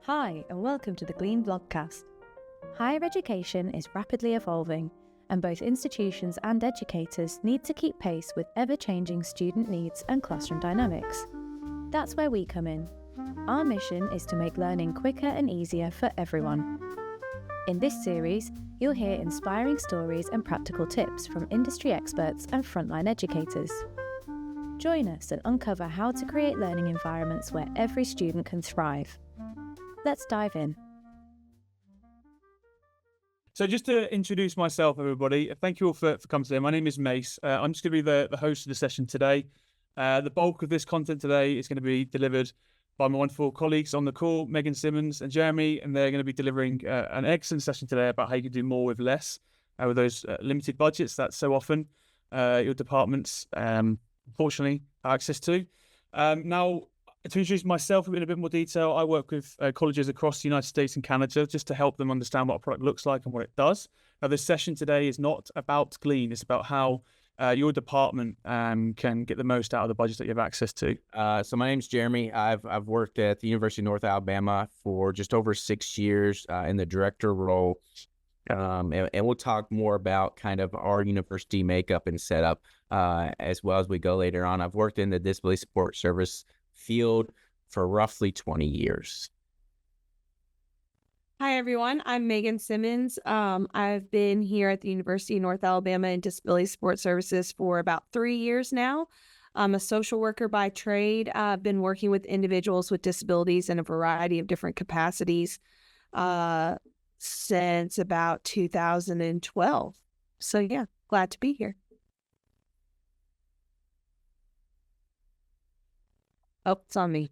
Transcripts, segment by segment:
Hi, and welcome to the Glean Blogcast. Higher education is rapidly evolving, and both institutions and educators need to keep pace with ever-changing student needs and classroom dynamics. That's where we come in. Our mission is to make learning quicker and easier for everyone. In this series, you'll hear inspiring stories and practical tips from industry experts and frontline educators. Join us and uncover how to create learning environments where every student can thrive. Let's dive in. So just to introduce myself, everybody, thank you all for coming today. My name is Mace. I'm just going to be the host of the session today. The bulk of this content today is going to be delivered by my wonderful colleagues on the call, Megan Simmons and Jeremy, and they're going to be delivering an excellent session today about how you can do more with less with those limited budgets that so often your departments, unfortunately, have access to. Now, to introduce myself in a bit more detail, I work with colleges across the United States and Canada just to help them understand what a product looks like and what it does. Now, this session today is not about Glean. It's about how your department can get the most out of the budget that you have access to. So my name's Jeremy. I've worked at the University of North Alabama for just over 6 years in the director role. And we'll talk more about kind of our university makeup and setup as well as we go later on. I've worked in the disability support service field for roughly 20 years. Hi, everyone. I'm Megan Simmons. I've been here at the University of North Alabama in Disability Support Services for about 3 years now. I'm a social worker by trade. I've been working with individuals with disabilities in a variety of different capacities since about 2012. So yeah, glad to be here. Oh, it's on me.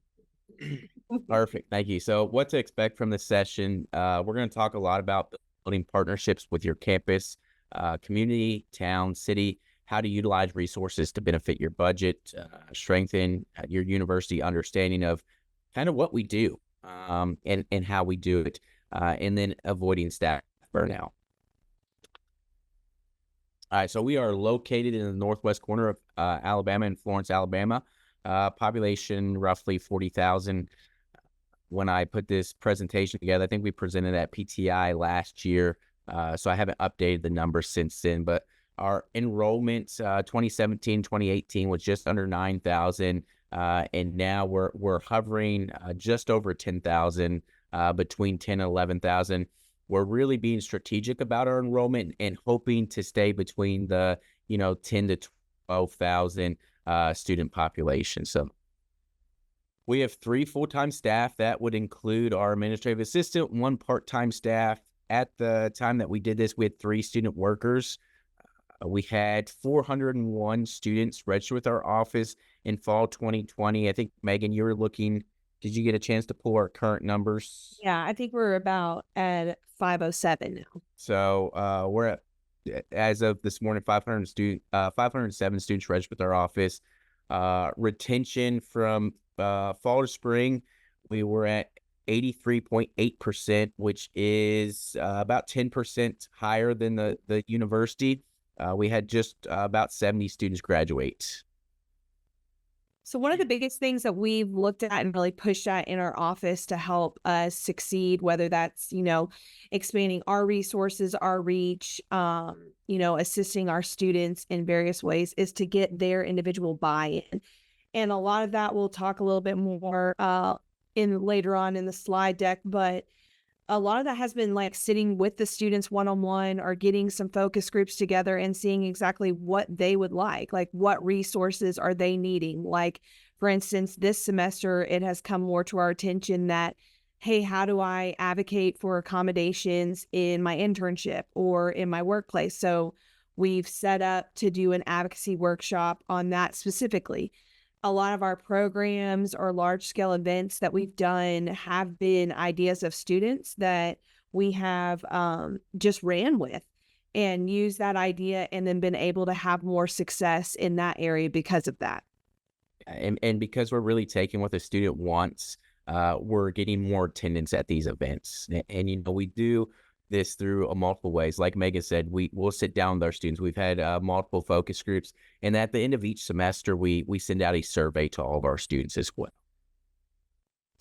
Perfect. Thank you. So what to expect from this session, we're going to talk a lot about building partnerships with your campus, community, town, city, how to utilize resources to benefit your budget, strengthen your university understanding of kind of what we do and how we do it, and then avoiding staff burnout. All right, so we are located in the northwest corner of Alabama in Florence, Alabama. Population roughly 40,000. When I put this presentation together, I think we presented at PTI last year, so I haven't updated the numbers since then, but our enrollment 2017, 2018 was just under 9,000, and now we're hovering just over 10,000, between 10 and 11,000. We're really being strategic about our enrollment and hoping to stay between the 10 to 12,000 student population. So we have 3 full-time staff. That would include our administrative assistant, 1 part-time staff. At the time that we did this, we had 3 student workers. We had 401 students register with our office in fall 2020. I think, Megan, you were looking, did you get a chance to pull our current numbers? Yeah, I think we're about at 507 now. So we're at, as of this morning, 507 students registered with our office. Retention from fall to spring, we were at 83.8%, which is about 10% higher than the university. We had just about 70 students graduate. So one of the biggest things that we've looked at and really pushed at in our office to help us succeed, whether that's, expanding our resources, our reach, assisting our students in various ways, is to get their individual buy-in. And a lot of that we'll talk a little bit more later on in the slide deck, but a lot of that has been like sitting with the students one-on-one or getting some focus groups together and seeing exactly what they would like what resources are they needing. Like, for instance, this semester, it has come more to our attention that, hey, how do I advocate for accommodations in my internship or in my workplace? So we've set up to do an advocacy workshop on that specifically. A lot of our programs or large-scale events that we've done have been ideas of students that we have just ran with and used that idea and then been able to have more success in that area because of that. And because we're really taking what the student wants, we're getting more attendance at these events. And we do this through multiple ways. Like Megan said, we'll sit down with our students. We've had multiple focus groups, and at the end of each semester, we send out a survey to all of our students as well.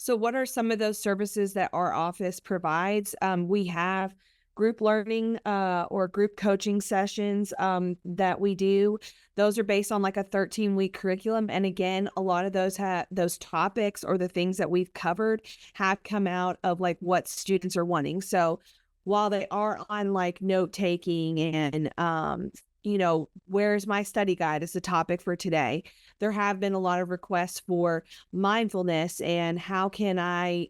So what are some of those services that our office provides? We have group learning or group coaching sessions that we do. Those are based on like a 13-week curriculum. And again, a lot of those topics or the things that we've covered have come out of like what students are wanting. So while they are on like note taking and where's my study guide is the topic for today, there have been a lot of requests for mindfulness and how can I,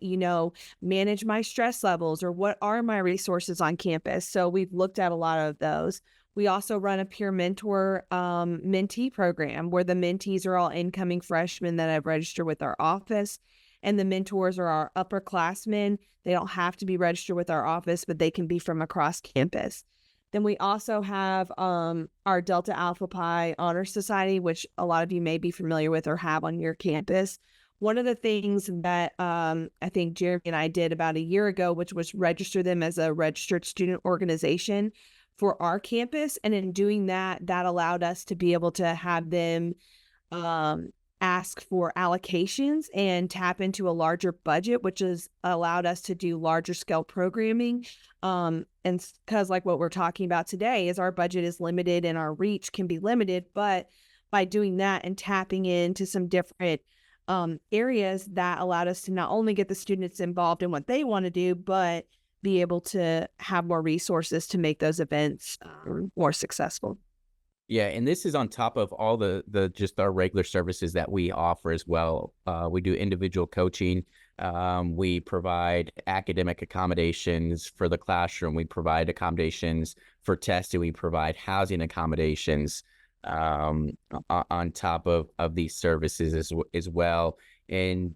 manage my stress levels or what are my resources on campus. So we've looked at a lot of those. We also run a peer mentor mentee program where the mentees are all incoming freshmen that have registered with our office, and the mentors are our upperclassmen. They don't have to be registered with our office, but they can be from across campus. Then we also have our Delta Alpha Pi Honor Society, which a lot of you may be familiar with or have on your campus. One of the things that I think Jeremy and I did about a year ago, which was register them as a registered student organization for our campus. And in doing that, that allowed us to be able to have them ask for allocations and tap into a larger budget, which has allowed us to do larger scale programming. And because like what we're talking about today is our budget is limited and our reach can be limited, but by doing that and tapping into some different areas, that allowed us to not only get the students involved in what they want to do, but be able to have more resources to make those events more successful. Yeah, and this is on top of all the just our regular services that we offer as well. We do individual coaching. We provide academic accommodations for the classroom. We provide accommodations for testing. We provide housing accommodations on top of these services as well. And,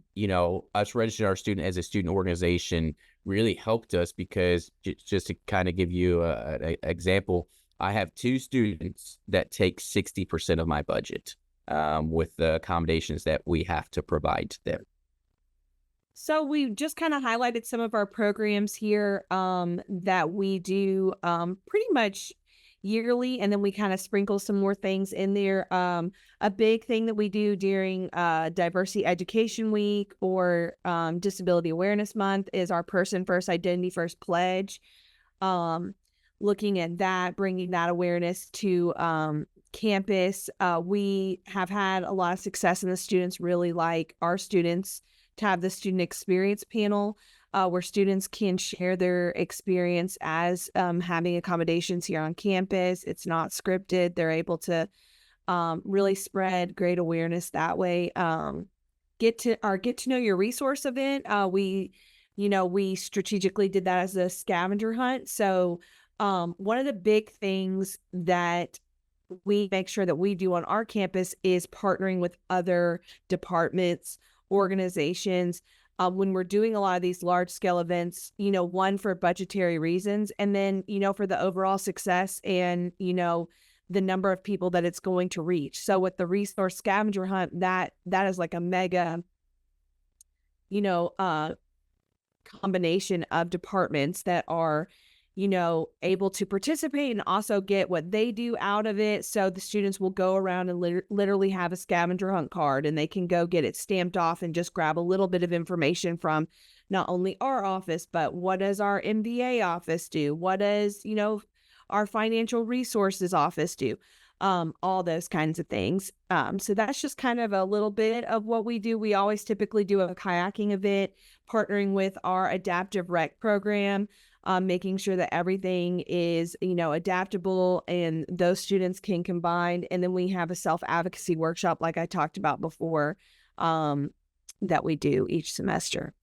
us registering our student as a student organization really helped us because just to kind of give you an example, I have 2 students that take 60% of my budget with the accommodations that we have to provide to them. So we just kind of highlighted some of our programs here that we do pretty much yearly, and then we kind of sprinkle some more things in there. A big thing that we do during Diversity Education Week or Disability Awareness Month is our Person First, Identity First pledge. Looking at that, bringing that awareness to campus. We have had a lot of success, and the students really like our students to have the student experience panel where students can share their experience as having accommodations here on campus. It's not scripted. They're able to really spread great awareness that way. Get to know your resource event. We strategically did that as a scavenger hunt. So one of the big things that we make sure that we do on our campus is partnering with other departments, organizations, when we're doing a lot of these large scale events, one, for budgetary reasons, and then, for the overall success and, the number of people that it's going to reach. So with the resource scavenger hunt, that is like a mega, combination of departments that are able to participate and also get what they do out of it. So the students will go around and literally have a scavenger hunt card, and they can go get it stamped off and just grab a little bit of information from not only our office, but what does our MBA office do? What does, our financial resources office do? All those kinds of things. So that's just kind of a little bit of what we do. We always typically do a kayaking event, partnering with our adaptive rec program, making sure that everything is, adaptable and those students can combine. And then we have a self-advocacy workshop, like I talked about before, that we do each semester.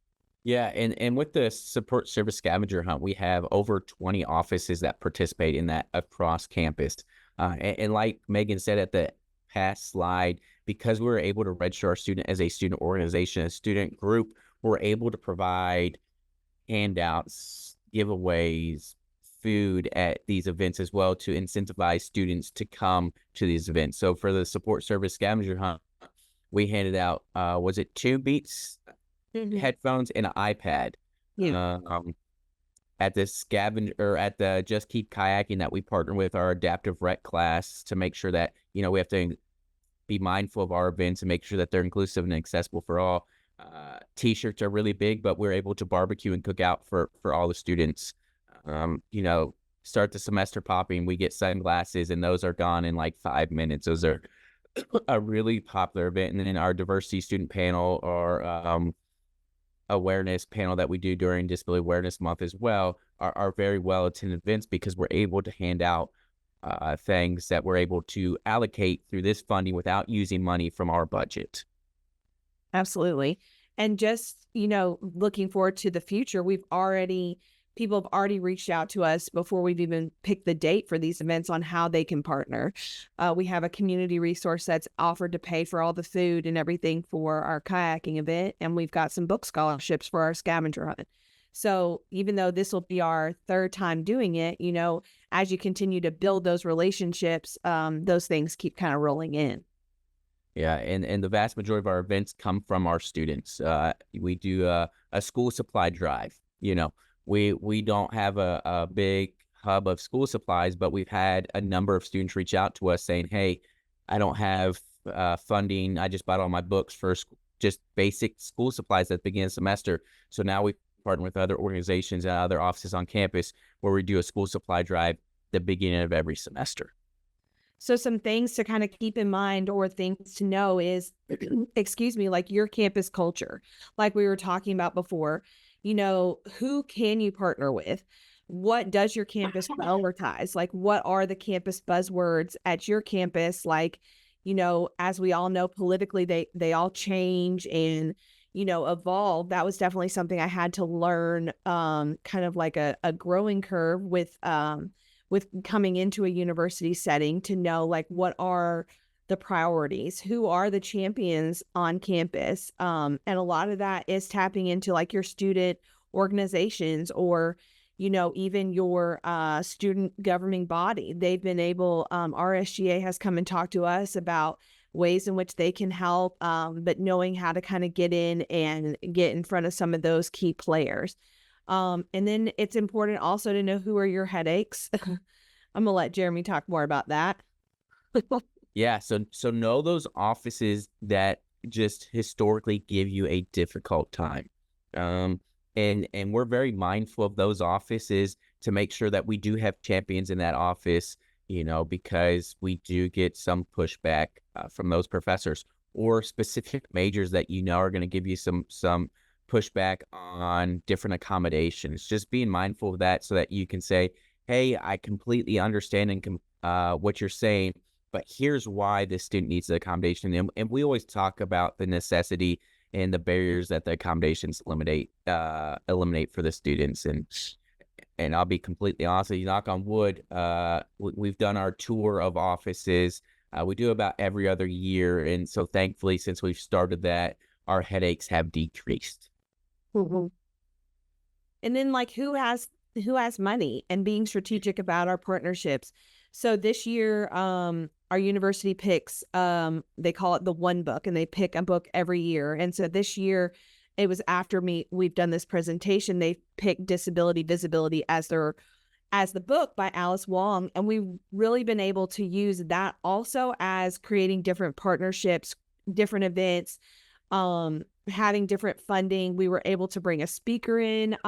Yeah, and with the support service scavenger hunt, we have over 20 offices that participate in that across campus. And like Megan said at the past slide, because we were able to register our student as a student organization, a student group, we're able to provide handouts, giveaways, food at these events as well to incentivize students to come to these events. So for the support service scavenger hunt, we handed out, was it 2 Beats headphones and an iPad? Yeah. At the scavenger, at the Just Keep Kayaking that we partner with our adaptive rec class to make sure that, we have to be mindful of our events and make sure that they're inclusive and accessible for all. T-shirts are really big, but we're able to barbecue and cook out for all the students. You know, start the semester popping, we get sunglasses, and those are gone in like 5 minutes. Those are a really popular event. And then our diversity student panel, or awareness panel that we do during Disability Awareness Month as well, are very well attended events, because we're able to hand out things that we're able to allocate through this funding without using money from our budget. Absolutely. And just, looking forward to the future, people have already reached out to us before we've even picked the date for these events on how they can partner. We have a community resource that's offered to pay for all the food and everything for our kayaking event. And we've got some book scholarships for our scavenger hunt. So even though this will be our third time doing it, as you continue to build those relationships, those things keep kind of rolling in. Yeah, and the vast majority of our events come from our students. We do a school supply drive. We don't have a big hub of school supplies, but we've had a number of students reach out to us saying, hey, I don't have funding. I just bought all my books for just basic school supplies at the beginning of the semester. So now we partner with other organizations and other offices on campus where we do a school supply drive the beginning of every semester. So some things to kind of keep in mind, or things to know, is, excuse me, like your campus culture, like we were talking about before. Who can you partner with? What does your campus prioritize? Like, what are the campus buzzwords at your campus? Like, as we all know, politically, they all change and, evolve. That was definitely something I had to learn, kind of like a growing curve with coming into a university setting, to know, like, what are the priorities, who are the champions on campus. And a lot of that is tapping into like your student organizations, or, even your student governing body. They've been able, RSGA has come and talked to us about ways in which they can help, but knowing how to kind of get in and get in front of some of those key players. And then it's important also to know who are your headaches. I'm going to let Jeremy talk more about that. Yeah, so know those offices that just historically give you a difficult time. And we're very mindful of those offices to make sure that we do have champions in that office, because we do get some pushback from those professors, or specific majors that are going to give you some pushback on different accommodations. Just being mindful of that, so that you can say, hey, I completely understand what you're saying, but here's why this student needs the accommodation. And we always talk about the necessity and the barriers that the accommodations eliminate for the students. And I'll be completely honest with you, knock on wood, we've done our tour of offices. We do about every other year. And so thankfully, since we've started that, our headaches have decreased. Mm-hmm. And then, like, who has money, and being strategic about our partnerships. So this year, our university picks, they call it the one book, and they pick a book every year. And so this year, it was after we've done this presentation, they picked Disability Visibility as the book by Alice Wong. And we've really been able to use that also as creating different partnerships, different events, having different funding. We were able to bring a speaker in,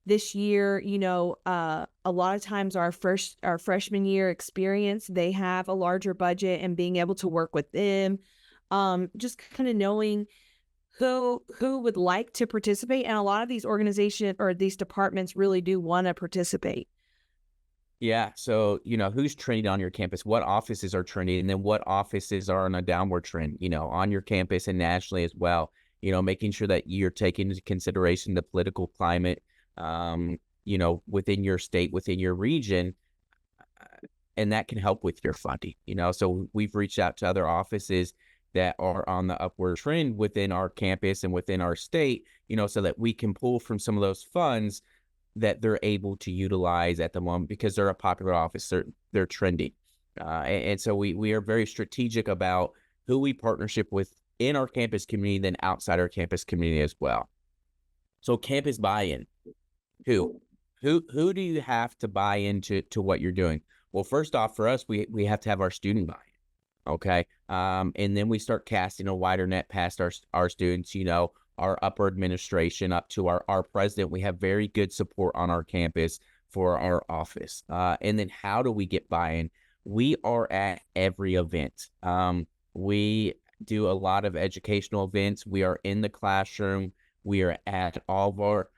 this year. A lot of times our freshman year experience, they have a larger budget, and being able to work with them, just kind of knowing who would like to participate. And a lot of these organizations or these departments really do want to participate. Yeah. So, who's trending on your campus, what offices are trending, and then what offices are on a downward trend, on your campus and nationally as well, making sure that you're taking into consideration the political climate, within your state, within your region, and that can help with your funding. So we've reached out to other offices that are on the upward trend within our campus and within our state, so that we can pull from some of those funds that they're able to utilize at the moment, because they're a popular office, they're trending. And so we are very strategic about who we partnership with in our campus community, then outside our campus community as well. So campus buy-in. Who do you have to buy into what you're doing? Well, first off, for us, we have to have our student buy-in. Okay. And then we start casting a wider net past our students. our upper administration up to our president. We have very good support on our campus for our office. And then how do we get buy-in? We are at every event. We do a lot of educational events. We are in the classroom. We are at all of our,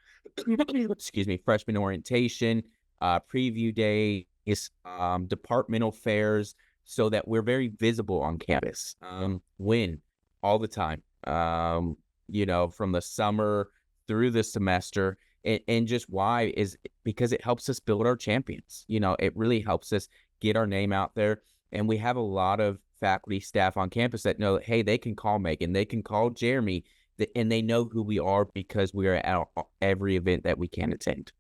freshman orientation, preview days, departmental fairs, so that we're very visible on campus. Win all the time, from the summer through the semester. And just why is because it helps us build our champions. It really helps us get our name out there. And we have a lot of faculty, staff on campus that know, hey, they can call Megan, they can call Jeremy, and they know who we are because we are at every event that we can attend.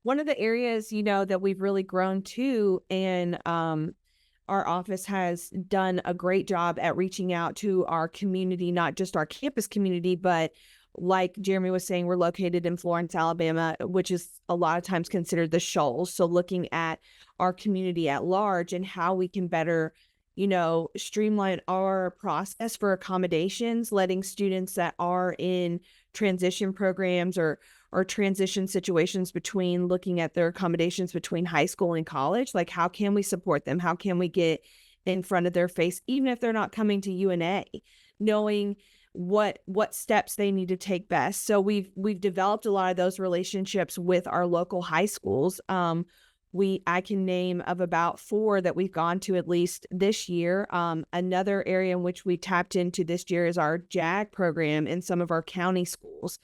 One of the areas, that we've really grown to, and our office has done a great job at reaching out to our community, not just our campus community, but like Jeremy was saying, we're located in Florence, Alabama, which is a lot of times considered the Shoals. So looking at our community at large and how we can better, streamline our process for accommodations, letting students that are in transition programs or transition situations between looking at their accommodations between high school and college, like how can we support them? How can we get in front of their face, even if they're not coming to UNA, knowing what steps they need to take best. So we've developed a lot of those relationships with our local high schools. I can name of about 4 that we've gone to at least this year. Another area in which we tapped into this year is our JAG program in some of our county schools,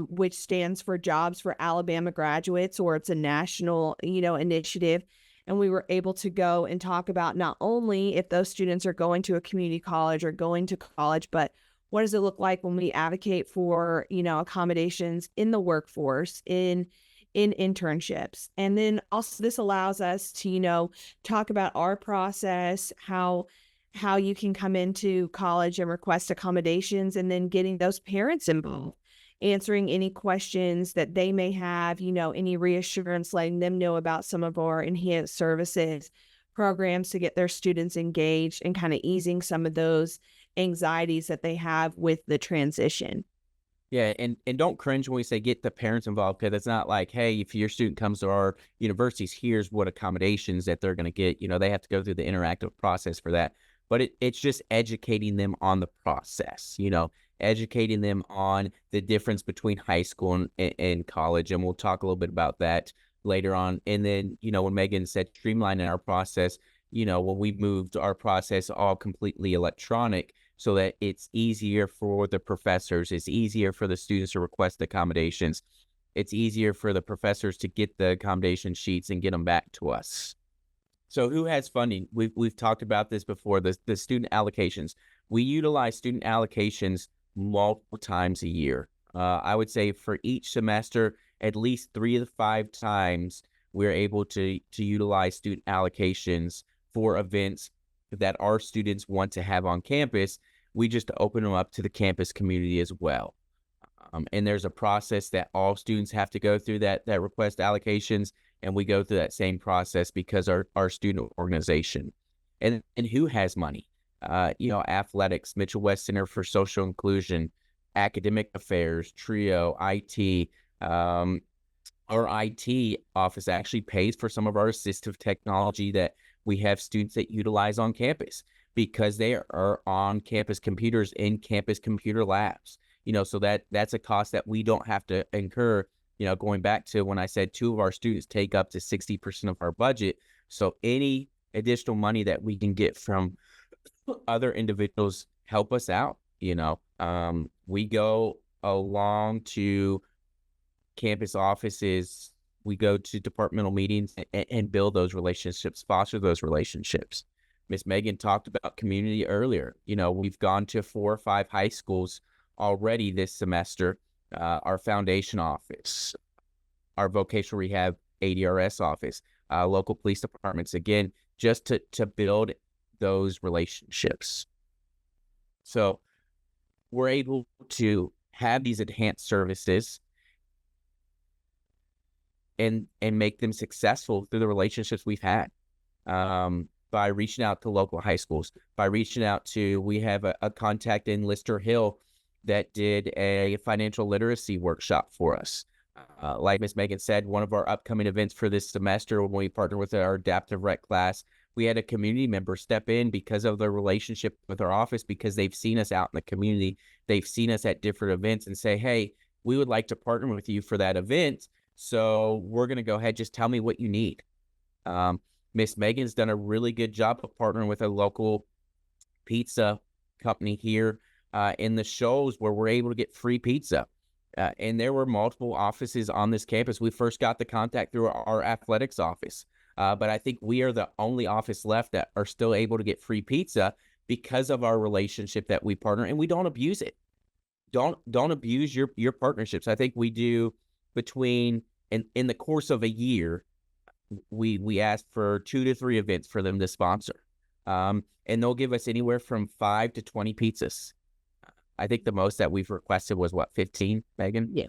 which stands for Jobs for Alabama Graduates, or it's a national, initiative. And we were able to go and talk about not only if those students are going to a community college or going to college, but what does it look like when we advocate for, accommodations in the workforce, in internships. And then also this allows us to, talk about our process, how you can come into college and request accommodations, and then getting those parents involved, answering any questions that they may have, any reassurance, letting them know about some of our enhanced services programs to get their students engaged, and kind of easing some of those anxieties that they have with the transition. Yeah, and don't cringe when we say get the parents involved, because it's not like, hey, if your student comes to our universities, here's what accommodations that they're going to get. They have to go through the interactive process for that. But it's just educating them on the process, educating them on the difference between high school and college. And we'll talk a little bit about that later on. And then, when Megan said streamlining our process, when we moved our process all completely electronic, so that it's easier for the professors, it's easier for the students to request accommodations, it's easier for the professors to get the accommodation sheets and get them back to us. So who has funding? We've talked about this before, the student allocations. We utilize student allocations multiple times a year. I would say for each semester, at least 3 to 5 times, we're able to utilize student allocations for events that our students want to have on campus. We just open them up to the campus community as well. And there's a process that all students have to go through that request allocations, and we go through that same process because our student organization. And who has money? Athletics, Mitchell West Center for Social Inclusion, Academic Affairs, TRIO, IT. Our IT office actually pays for some of our assistive technology that we have students that utilize on campus, because they are on campus computers in campus computer labs. So that's a cost that we don't have to incur. Going back to when I said 2 of our students take up to 60% of our budget. So any additional money that we can get from other individuals help us out. We go along to campus offices, we go to departmental meetings and build those relationships, foster those relationships. Miss Megan talked about community earlier. We've gone to 4 or 5 high schools already this semester. Our foundation office, our vocational rehab ADRS office, local police departments, again, just to build those relationships. So we're able to have these enhanced services and make them successful through the relationships we've had, by reaching out to local high schools, by reaching out to, we have a contact in Lister Hill that did a financial literacy workshop for us. Like Miss Megan said, one of our upcoming events for this semester, when we partner with our adaptive rec class, we had a community member step in because of their relationship with our office, because they've seen us out in the community. They've seen us at different events and say, hey, we would like to partner with you for that event. So we're going to go ahead, just tell me what you need. Miss Megan's done a really good job of partnering with a local pizza company here in the shows where we're able to get free pizza. And there were multiple offices on this campus. We first got the contact through our athletics office. But I think we are the only office left that are still able to get free pizza because of our relationship that we partner, and we don't abuse it. Don't abuse your partnerships. I think we do between in the course of a year, we ask for 2 to 3 events for them to sponsor. And they'll give us anywhere from 5 to 20 pizzas. I think the most that we've requested was what, 15, Megan? Yeah.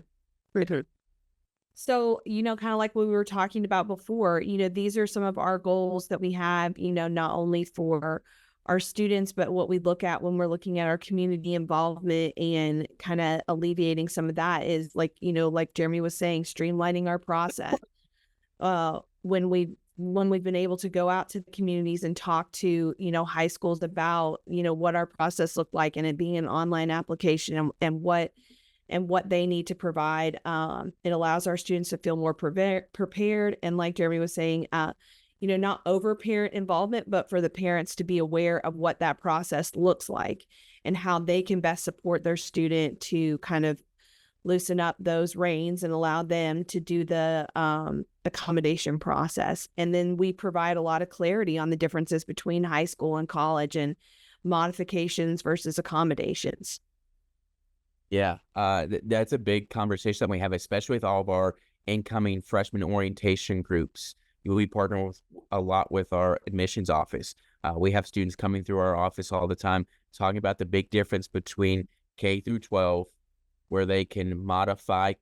So, kind of like what we were talking about before, these are some of our goals that we have, not only for our students, but what we look at when we're looking at our community involvement and kind of alleviating some of that is like, like Jeremy was saying, streamlining our process. When we've been able to go out to the communities and talk to, high schools about, what our process looked like, and it being an online application and what they need to provide. It allows our students to feel more prepared. And like Jeremy was saying, not over parent involvement, but for the parents to be aware of what that process looks like and how they can best support their student to kind of loosen up those reins and allow them to do the accommodation process. And then we provide a lot of clarity on the differences between high school and college and modifications versus accommodations. Yeah, that's a big conversation that we have, especially with all of our incoming freshman orientation groups. We partner a lot with our admissions office. We have students coming through our office all the time talking about the big difference between K through 12, where they can modify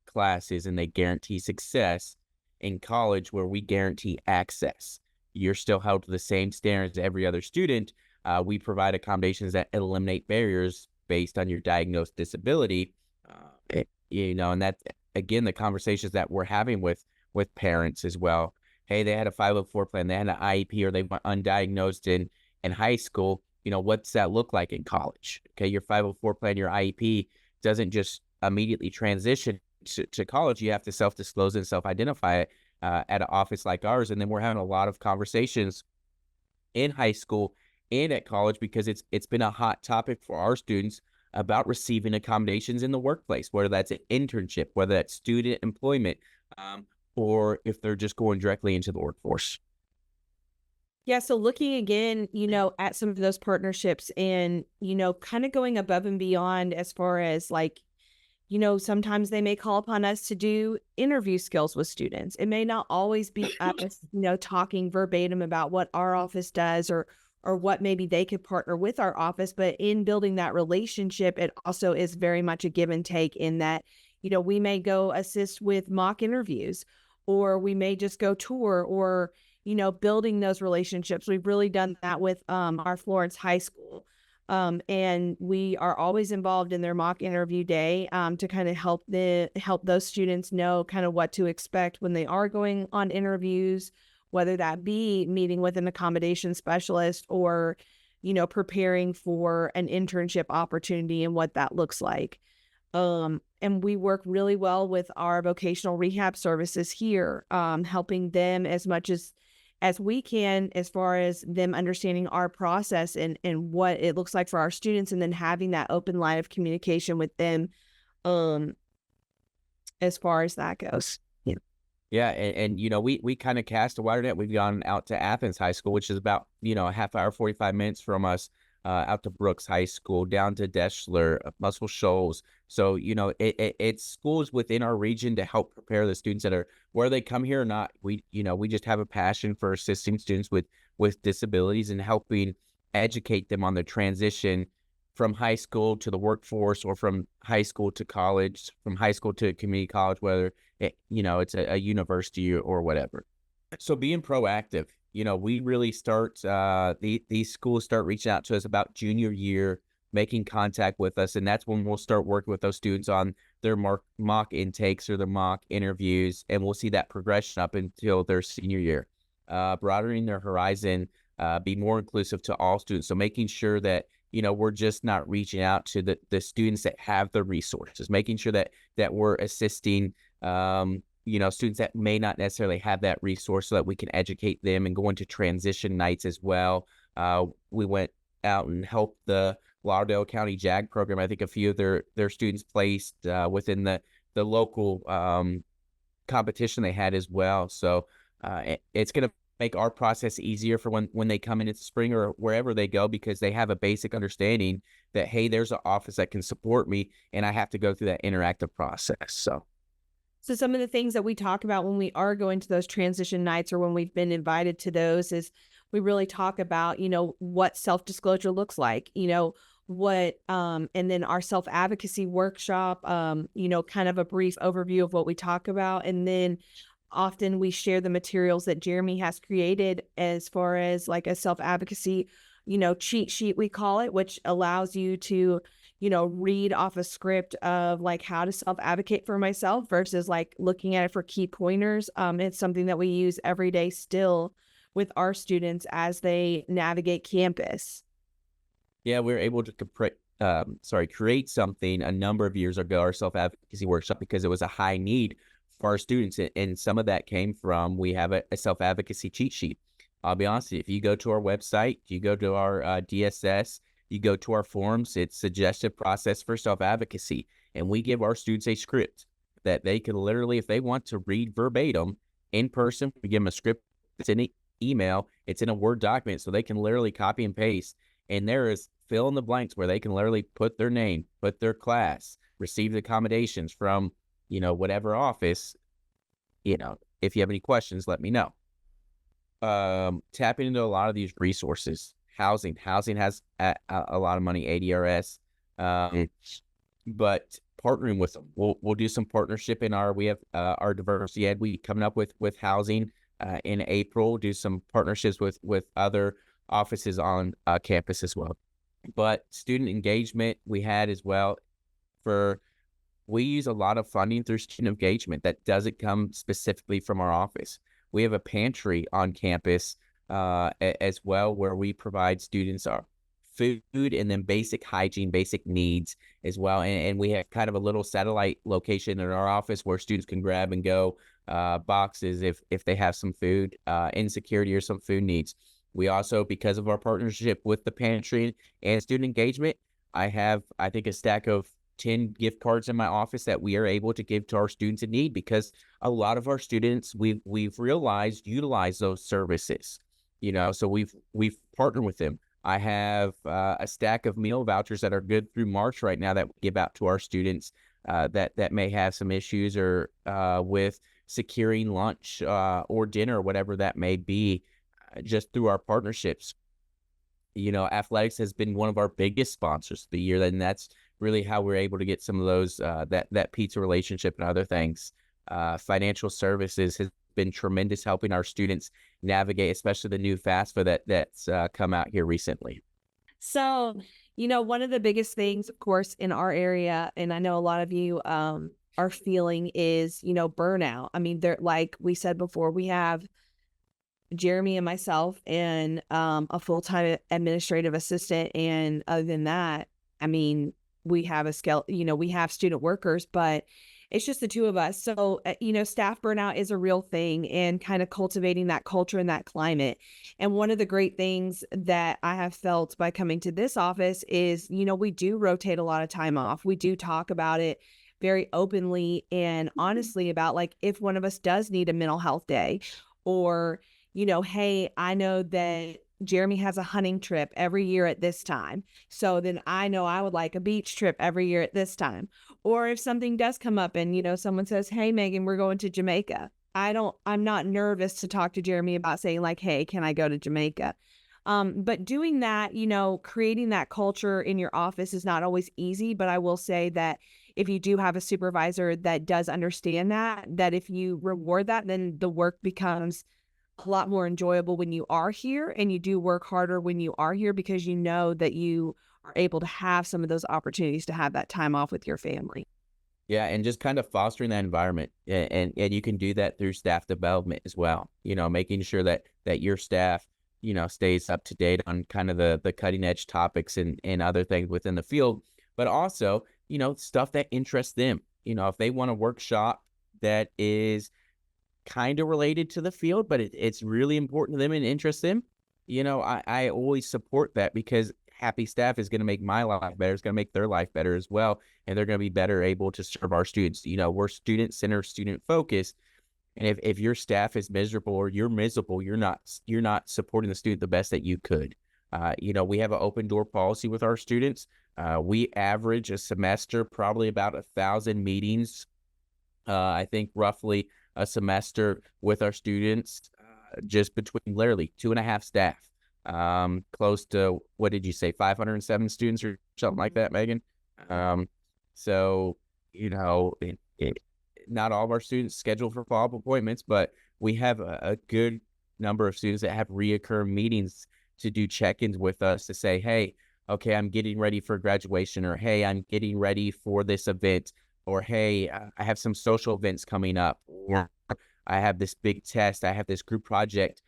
classes and they guarantee success, in college, where we guarantee access. You're still held to the same standards as every other student. We provide accommodations that eliminate barriers based on your diagnosed disability, and that, again, the conversations that we're having with parents as well. Hey, they had a 504 plan, they had an IEP, or they went undiagnosed in high school. What's that look like in college? Okay, your 504 plan, your IEP doesn't just immediately transition to college. You have to self-disclose and self-identify it at an office like ours. And then we're having a lot of conversations in high school and at college, because it's been a hot topic for our students about receiving accommodations in the workplace, whether that's an internship, whether that's student employment, or if they're just going directly into the workforce. Yeah, so looking again, at some of those partnerships and, kind of going above and beyond as far as like, sometimes they may call upon us to do interview skills with students. It may not always be us, talking verbatim about what our office does or what maybe they could partner with our office, but in building that relationship, it also is very much a give and take in that, we may go assist with mock interviews, or we may just go tour, or, building those relationships. We've really done that with our Florence High School. And we are always involved in their mock interview day to kind of help those students know kind of what to expect when they are going on interviews, whether that be meeting with an accommodation specialist or, preparing for an internship opportunity and what that looks like. And we work really well with our vocational rehab services here, helping them as much as we can, as far as them understanding our process and what it looks like for our students, and then having that open line of communication with them as far as that goes. Yeah, and we kind of cast a wider net. We've gone out to Athens High School, which is about, a half hour, 45 minutes from us, out to Brooks High School, down to Deschler, Muscle Shoals. So, it's schools within our region to help prepare the students that are, whether they come here or not. We just have a passion for assisting students with disabilities and helping educate them on the transition from high school to the workforce, or from high school to college, from high school to community college, whether it's a university or whatever. So being proactive, we really start, these schools start reaching out to us about junior year making contact with us. And that's when we'll start working with those students on their mock intakes or their mock interviews. And we'll see that progression up until their senior year, broadening their horizon, be more inclusive to all students. So making sure that, we're just not reaching out to the students that have the resources, making sure that we're assisting, students that may not necessarily have that resource, so that we can educate them and go into transition nights as well. We went out and helped the Lauderdale County JAG program. I think a few of their students placed within the local competition they had as well. So it's going to make our process easier for when they come in the spring or wherever they go, because they have a basic understanding that, hey, there's an office that can support me, and I have to go through that interactive process. So some of the things that we talk about when we are going to those transition nights, or when we've been invited to those, is we really talk about, what self-disclosure looks like, what, and then our self-advocacy workshop, kind of a brief overview of what we talk about. And then often we share the materials that Jeremy has created as far as like a self-advocacy, cheat sheet, we call it, which allows you to, read off a script of like how to self-advocate for myself versus like looking at it for key pointers. It's something that we use every day still with our students as they navigate campus. Yeah, we were able to create something a number of years ago, our self-advocacy workshop, because it was a high need for our students. And some of that came from, we have a self-advocacy cheat sheet. I'll be honest, if you go to our website, you go to our DSS, you go to our forums, it's suggestive process for self-advocacy. And we give our students a script that they can literally, if they want to read verbatim in person, we give them a script. It's in an email, it's in a Word document, so they can literally copy and paste. And there is fill in the blanks where they can literally put their name, put their class, receive the accommodations from, whatever office. If you have any questions, let me know. Tapping into a lot of these resources. Housing has a lot of money, ADRS, but partnering with them. We'll do some partnership we have our diversity ed week coming up with housing in April. Do some partnerships with other offices on campus as well. But student engagement we had as well. We use a lot of funding through student engagement that doesn't come specifically from our office. We have a pantry on campus as well, where we provide students our food and then basic hygiene, basic needs as well. And we have kind of a little satellite location in our office where students can grab and go boxes if they have some food insecurity or some food needs. We also, because of our partnership with the pantry and student engagement, I think a stack of 10 gift cards in my office that we are able to give to our students in need, because a lot of our students, we've realized, utilize those services, so we've partnered with them. I have a stack of meal vouchers that are good through March right now that we give out to our students that may have some issues or with securing lunch or dinner, whatever that may be, just through our partnerships. Athletics has been one of our biggest sponsors of the year, and that's really how we're able to get some of those, that pizza relationship and other things. Financial services has been tremendous, helping our students navigate, especially the new FAFSA that's come out here recently. So, one of the biggest things, of course, in our area, and I know a lot of you are feeling, is, burnout. I mean, like we said before, we have Jeremy and myself and a full-time administrative assistant. And other than that, I mean, we have we have student workers, but it's just the two of us. So, staff burnout is a real thing, and kind of cultivating that culture and that climate. And one of the great things that I have felt by coming to this office is, we do rotate a lot of time off. We do talk about it very openly and honestly about, like, if one of us does need a mental health day, or, hey, I know that Jeremy has a hunting trip every year at this time, so then I know I would like a beach trip every year at this time. Or if something does come up and, someone says, hey, Megan, we're going to Jamaica, I'm not nervous to talk to Jeremy about saying, like, hey, can I go to Jamaica? But doing that, creating that culture in your office is not always easy. But I will say that if you do have a supervisor that does understand that if you reward that, then the work becomes a lot more enjoyable when you are here, and you do work harder when you are here, because you know that you are able to have some of those opportunities to have that time off with your family. Yeah, and just kind of fostering that environment, and you can do that through staff development as well. Making sure that your staff, stays up to date on kind of the cutting edge topics and other things within the field, but also, stuff that interests them. If they want a workshop that is kind of related to the field, but it's really important to them and interests them, I always support that, because happy staff is going to make my life better. It's going to make their life better as well. And they're going to be better able to serve our students. We're student-centered, student-focused. And if your staff is miserable or you're miserable, you're not supporting the student the best that you could. We have an open door policy with our students. We average a semester probably about 1,000 meetings. I think roughly a semester with our students, just between literally 2.5 staff. Close to, what did you say, 507 students or something like that, Megan? So, not all of our students schedule for follow-up appointments, but we have a good number of students that have reoccurring meetings to do check-ins with us to say, hey, okay, I'm getting ready for graduation, or hey, I'm getting ready for this event, or hey, I have some social events coming up, or I have this big test, I have this group project,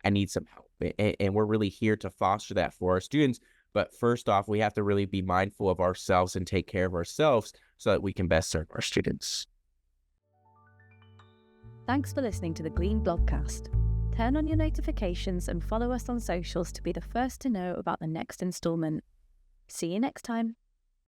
I need some help. And we're really here to foster that for our students. But first off, we have to really be mindful of ourselves and take care of ourselves so that we can best serve our students. Thanks for listening to the Glean Blogcast. Turn on your notifications and follow us on socials to be the first to know about the next installment. See you next time.